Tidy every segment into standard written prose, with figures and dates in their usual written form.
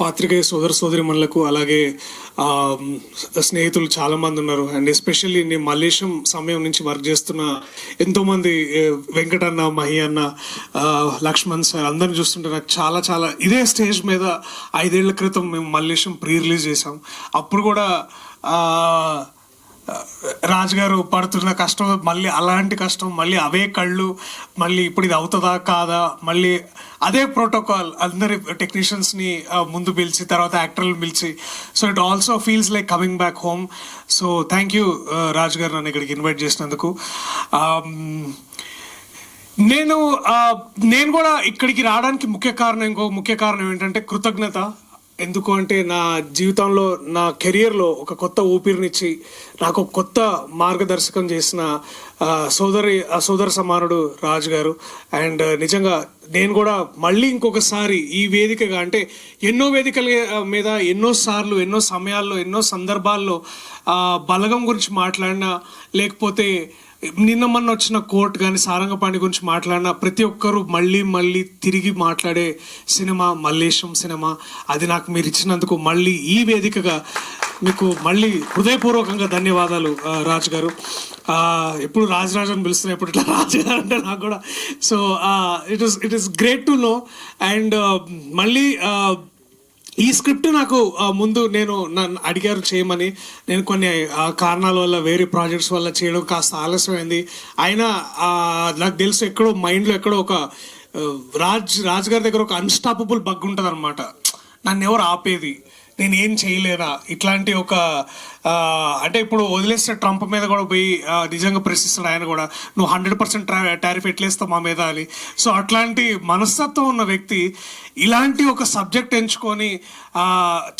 పాత్రికేయ సోదరిమణులకు అలాగే స్నేహితులు చాలామంది ఉన్నారు. అండ్ ఎస్పెషల్లీ నేను మల్లేశం సమయం నుంచి వర్క్ చేస్తున్న ఎంతోమంది వెంకటన్న, మహి అన్న, లక్ష్మణ్ సార్ అందరిని చూస్తుంటే నాకు చాలా చాలా ఇదే స్టేజ్ మీద 5 ఏళ్ల క్రితం మేము మల్లేశం ప్రీ రిలీజ్ చేసాం. అప్పుడు కూడా రాజు గారు పడుతున్న కష్టం, మళ్ళీ అలాంటి కష్టం, మళ్ళీ అవే కళ్ళు, మళ్ళీ ఇప్పుడు ఇది అవుతుందా కాదా, మళ్ళీ అదే ప్రోటోకాల్, అందరి టెక్నీషియన్స్ని ముందు పిలిచి తర్వాత యాక్టర్లు పిలిచి. So it also feels like coming back home. So thank you Raju garu నన్ను ఇక్కడికి ఇన్వైట్ చేసినందుకు. నేను కూడా ఇక్కడికి రావడానికి ఇంకో ముఖ్య కారణం ఏంటంటే కృతజ్ఞత. ఎందుకు అంటే నా జీవితంలో, నా కెరియర్లో ఒక కొత్త ఊపిరినిచ్చి నాకు ఒక కొత్త మార్గదర్శకం చేసిన సోదర సమానుడు రాజు గారు. అండ్ నిజంగా నేను కూడా మళ్ళీ ఇంకొకసారి ఈ వేదికగా, అంటే ఎన్నో వేదికల మీద ఎన్నోసార్లు, ఎన్నో సమయాల్లో, ఎన్నో సందర్భాల్లో బలగం గురించి మాట్లాడినా, లేకపోతే నిన్న మొన్న వచ్చిన కోర్ట్ కానీ సారంగపాణి గురించి మాట్లాడిన ప్రతి ఒక్కరూ మళ్ళీ తిరిగి మాట్లాడే సినిమా మల్లేశం సినిమా. అది నాకు మీరు ఇచ్చినందుకు మళ్ళీ ఈ వేదికగా మీకు మళ్ళీ హృదయపూర్వకంగా ధన్యవాదాలు రాజు గారు. ఎప్పుడు రాజు అని పిలుస్తున్నా, ఎప్పుడు ఇట్లా రాజు గారు అంటే నాకు కూడా. So it is great to know. And మళ్ళీ ఈ స్క్రిప్ట్ నాకు ముందు నన్ను అడిగారు చేయమని. నేను కొన్ని కారణాల వల్ల, వేరే ప్రాజెక్ట్స్ వల్ల చేయడం కాస్త ఆలస్యమైంది. అయినా నాకు తెలుసు ఎక్కడో మైండ్లో ఎక్కడో ఒక రాజ్ గారి దగ్గర ఒక అన్స్టాపబుల్ బగ్ ఉంటుంది అనమాట. నన్ను ఎవరు ఆపేది, నేను ఏం చేయలేనా, ఇట్లాంటి ఒక అంటే ఇప్పుడు వదిలేస్తే ట్రంప్ మీద కూడా పోయి నిజంగా ప్రశ్నిస్తాడు ఆయన కూడా, నువ్వు 100% టారిఫ్ ఎట్లేస్తావు మా మీద అని. సో అట్లాంటి మనస్తత్వం ఉన్న వ్యక్తి ఇలాంటి ఒక సబ్జెక్ట్ ఎంచుకొని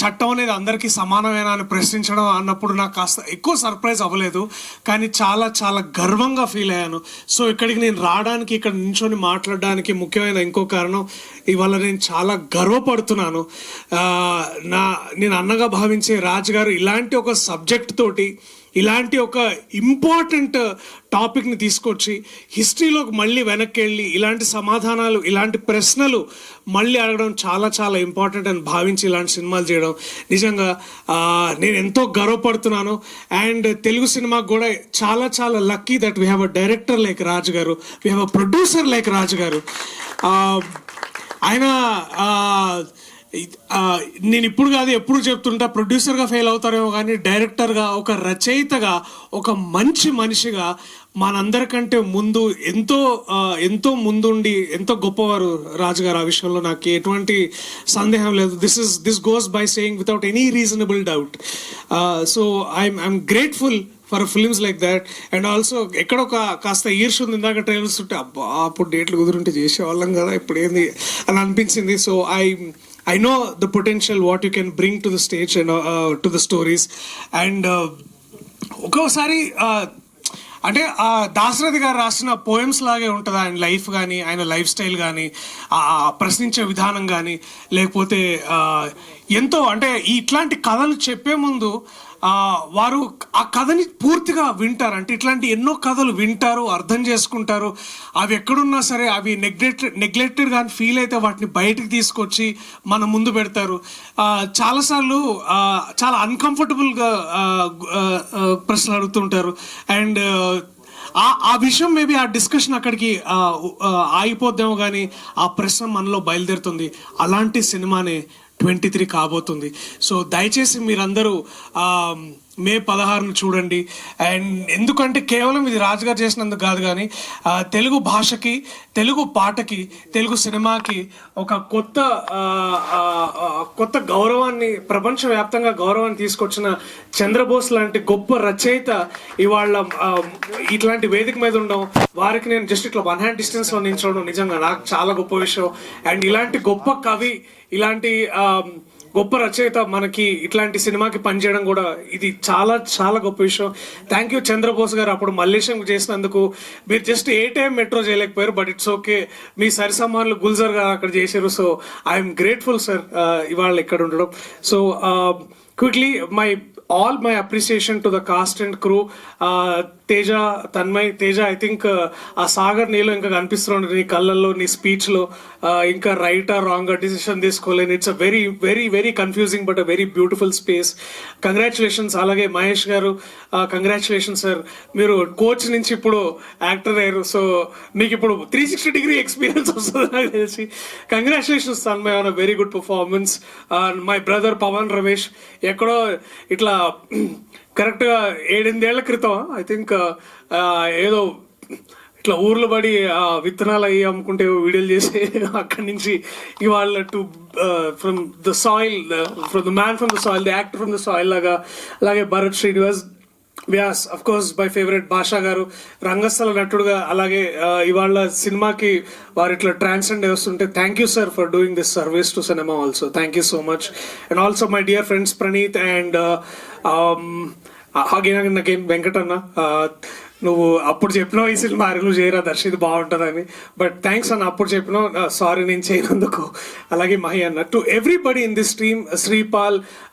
చట్టం అనేది అందరికీ సమానమేనా అని ప్రశ్నించడం అన్నప్పుడు నాకు కాస్త ఎక్కువ సర్ప్రైజ్ అవ్వలేదు, కానీ చాలా చాలా గర్వంగా ఫీల్ అయ్యాను. సో ఇక్కడికి నేను రావడానికి, ఇక్కడ నించొని మాట్లాడడానికి ముఖ్యమైన ఇంకో కారణం, ఇవాళ నేను చాలా గర్వపడుతున్నాను. నేను అన్నగా భావించే రాజు గారు ఇలాంటి ఒక సబ్జెక్ట్ తోటి, ఇలాంటి ఒక ఇంపార్టెంట్ టాపిక్ని తీసుకొచ్చి హిస్టరీలోకి మళ్ళీ వెనక్కి వెళ్ళి ఇలాంటి సమాధానాలు, ఇలాంటి ప్రశ్నలు మళ్ళీ అడగడం చాలా చాలా ఇంపార్టెంట్ అని భావించి ఇలాంటి సినిమాలు చేయడం నిజంగా నేను ఎంతో గర్వపడుతున్నాను. అండ్ తెలుగు సినిమాకు కూడా చాలా చాలా lucky that we have a director like Raju garu, we have a producer like Raju garu. ఆయన నేను ఇప్పుడు కాదు ఎప్పుడు చెప్తుంటా, ప్రొడ్యూసర్గా ఫెయిల్ అవుతారేమో కానీ డైరెక్టర్గా, ఒక రచయితగా, ఒక మంచి మనిషిగా మనందరికంటే ముందు ఎంతో ముందుండి ఎంతో గొప్పవారు రాజుగారు. ఆ విషయంలో నాకు ఎటువంటి సందేహం లేదు. This goes by saying without any reasonable doubt. So I'm grateful for films like that. And also ఎక్కడో కాస్త ఈర్ష ఉంది. ఇందాక ట్రైలర్స్ ఉంటే అబ్బా అప్పుడు డేట్లు కుదురుంటే చేసేవాళ్ళం కదా, ఇప్పుడు ఏంది అని అనిపించింది. So I know the potential what you can bring to the stage and to the stories. And ఒక్కోసారి అంటే దాశరథి గారు రాసిన పోయమ్స్ లాగే ఉంటుంది ఆయన లైఫ్ కానీ, ఆయన లైఫ్ స్టైల్ కానీ, ప్రశ్నించే విధానం కానీ, లేకపోతే ఎంతో అంటే ఇట్లాంటి కథలు చెప్పే ముందు వారు ఆ కథని పూర్తిగా వింటారు. అంటే ఇట్లాంటి ఎన్నో కథలు వింటారు, అర్థం చేసుకుంటారు. అవి ఎక్కడున్నా సరే అవి నెగ్లెక్టెడ్ కానీ ఫీల్ అయితే వాటిని బయటకు తీసుకొచ్చి మన ముందు పెడతారు. చాలాసార్లు చాలా అన్కంఫర్టబుల్గా ప్రశ్నలు అడుగుతుంటారు. అండ్ ఆ విషయం మేబీ ఆ డిస్కషన్ అక్కడికి ఆగిపోద్దేమో, కానీ ఆ ప్రశ్న మనలో బయలుదేరుతుంది. అలాంటి సినిమానే 23 కాబోతుంది. సో దయచేసి మీరందరూ మే 16 చూడండి. అండ్ ఎందుకంటే కేవలం ఇది రాజుగారు చేసినందుకు కాదు, కానీ తెలుగు భాషకి, తెలుగు పాటకి, తెలుగు సినిమాకి ఒక కొత్త గౌరవాన్ని, ప్రపంచవ్యాప్తంగా గౌరవాన్ని తీసుకొచ్చిన చంద్రబోస్ లాంటి గొప్ప రచయిత ఇవాళ ఇట్లాంటి వేదిక మీద ఉండడం, వారికి నేను జస్ట్ ఇట్లా 1 hand డిస్టెన్స్లో నిల్చోవడం నిజంగా నాకు చాలా గొప్ప విషయం. అండ్ ఇలాంటి గొప్ప కవి, ఇలాంటి గొప్ప రచయిత మనకి ఇట్లాంటి సినిమాకి పనిచేయడం కూడా ఇది చాలా చాలా గొప్ప విషయం. థ్యాంక్ యూ చంద్రబోస్ గారు. అప్పుడు మల్లేశం చేసినందుకు మీరు జస్ట్ ఏ టైం మెట్రో చేయలేకపోయారు, బట్ ఇట్స్ ఓకే, మీ సరిసమానులు గుల్జర్ గారు అక్కడ చేశారు. సో ఐఎమ్ గ్రేట్ఫుల్ సార్ ఇవాళ ఇక్కడ ఉండడం. So quickly my all my appreciation to the cast and crew. Teja, Tanmay, Teja I think ఆ సాగర్ నీలో ఇంకా కనిపిస్తున్నాడు నీ కళ్ళల్లో, నీ స్పీచ్ లో. ఇంకా రైట్ ఆర్ రాంగ్ డిసిషన్ తీసుకోలేని. It's a very very very confusing but a very beautiful space. Congratulations. అలాగే మహేష్ గారు, కంగ్రాచులేషన్ సార్, మీరు కోచ్ నుంచి ఇప్పుడు యాక్టర్ అయ్యారు. సో మీకు ఇప్పుడు 360-degree ఎక్స్పీరియన్స్ వస్తుంది నాకు తెలిసి. Congratulations Tanmay on a very good performance. My brother Pavan Ramesh ఎక్కడో ఇట్లా కరెక్ట్గా 7-8 ఏళ్ల క్రితం ఐ థింక్ ఏదో ఇట్లా ఊర్లో పడి విత్తనాలు అయ్యి అమ్ముకుంటే వీడియోలు చేసి అక్కడి నుంచి ఇవాళ to from the soil, from the man from the soil, the actor from the soil లాగా. అలాగే Bharat Srinivas, Vyas, of course my favourite Bhasha garu రంగస్థల నటుడుగా. అలాగే ఇవాళ సినిమాకి వారు ఇట్లా ట్రాన్సెండ్ వస్తుంటే thank you sir for doing this service to cinema also. Thank you so much. And also my dear friends Praneeth and నాకేం వెంకటన్న, నువ్వు అప్పుడు చెప్పినావు ఈ సినిమా అరుగులు చేయరా దర్శిత్ బాగుంటుందని. బట్ థ్యాంక్స్ అన్న, అప్పుడు చెప్పినావు, సారీ నేను చేయనందుకు. అలాగే మహి అన్న, to everybody in this team, Sripal,